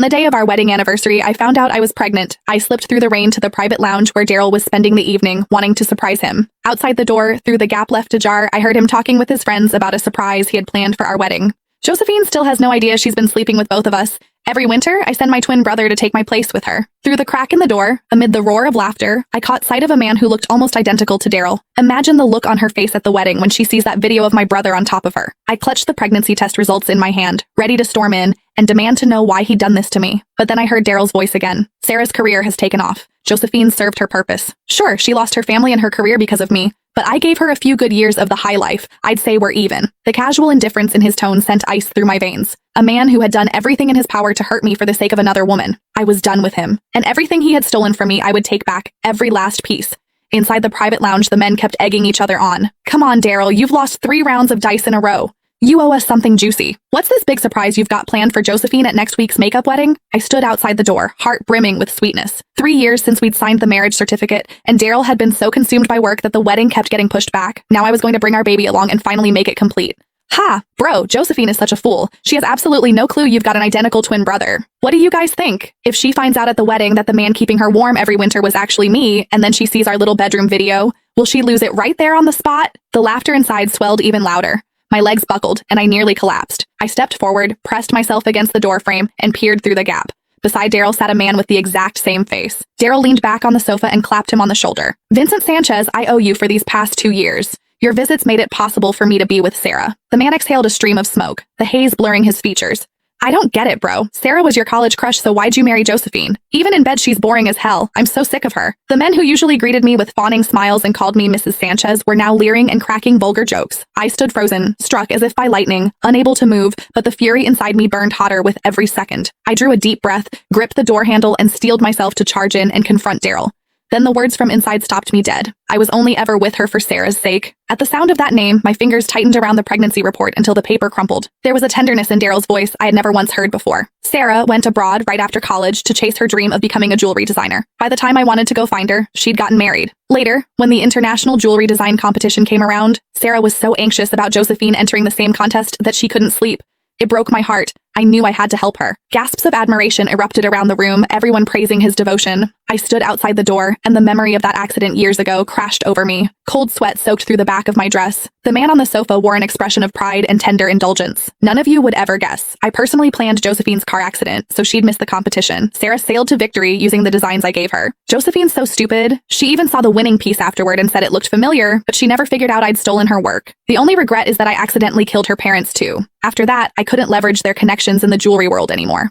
On the day of our wedding anniversary, I found out I was pregnant. I slipped through the rain to the private lounge where Daryl was spending the evening, wanting to surprise him. Outside the door, through the gap left ajar, I heard him talking with his friends about a surprise he had planned for our wedding. Josephine still has no idea she's been sleeping with both of us. Every winter, I send my twin brother to take my place with her. Through the crack in the door, amid the roar of laughter, I caught sight of a man who looked almost identical to Daryl. Imagine the look on her face at the wedding when she sees that video of my brother on top of her. I clutched the pregnancy test results in my hand, ready to storm in and demand to know why he'd done this to me. But then I heard Daryl's voice again. Sarah's career has taken off. Josephine served her purpose. Sure, she lost her family and her career because of me, but I gave her a few good years of the high life. I'd say we're even. The casual indifference in his tone sent ice through my veins. A man who had done everything in his power to hurt me for the sake of another woman. I was done with him. And everything he had stolen from me, I would take back. Every last piece. Inside the private lounge, the men kept egging each other on. Come on, Daryl, you've lost 3 rounds of dice in a row. You owe us something juicy. What's this big surprise you've got planned for Josephine at next week's makeup wedding? I stood outside the door, heart brimming with sweetness. 3 years since we'd signed the marriage certificate, and Daryl had been so consumed by work that the wedding kept getting pushed back. Now I was going to bring our baby along and finally make it complete. Ha! Bro, Josephine is such a fool. She has absolutely no clue you've got an identical twin brother. What do you guys think? If she finds out at the wedding that the man keeping her warm every winter was actually me, and then she sees our little bedroom video, will she lose it right there on the spot? The laughter inside swelled even louder. My legs buckled, and I nearly collapsed. I stepped forward, pressed myself against the doorframe, and peered through the gap. Beside Daryl sat a man with the exact same face. Daryl leaned back on the sofa and clapped him on the shoulder. Vincent Sanchez, I owe you for these past 2 years. Your visits made it possible for me to be with Sarah. The man exhaled a stream of smoke, the haze blurring his features. I don't get it, bro. Sarah was your college crush, so why'd you marry Josephine? Even in bed, she's boring as hell. I'm so sick of her. The men who usually greeted me with fawning smiles and called me Mrs. Sanchez were now leering and cracking vulgar jokes. I stood frozen, struck as if by lightning, unable to move, but the fury inside me burned hotter with every second. I drew a deep breath, gripped the door handle, and steeled myself to charge in and confront Daryl. Then the words from inside stopped me dead. I was only ever with her for Sarah's sake. At the sound of that name, my fingers tightened around the pregnancy report until the paper crumpled. There was a tenderness in Daryl's voice I had never once heard before. Sarah went abroad right after college to chase her dream of becoming a jewelry designer. By the time I wanted to go find her, she'd gotten married. Later, when the international jewelry design competition came around, Sarah was so anxious about Josephine entering the same contest that she couldn't sleep. It broke my heart. I knew I had to help her. Gasps of admiration erupted around the room, everyone praising his devotion. I stood outside the door, and the memory of that accident years ago crashed over me. Cold sweat soaked through the back of my dress. The man on the sofa wore an expression of pride and tender indulgence. None of you would ever guess. I personally planned Josephine's car accident, so she'd miss the competition. Sarah sailed to victory using the designs I gave her. Josephine's so stupid. She even saw the winning piece afterward and said it looked familiar, but she never figured out I'd stolen her work. The only regret is that I accidentally killed her parents too. After that, I couldn't leverage their connections in the jewelry world anymore.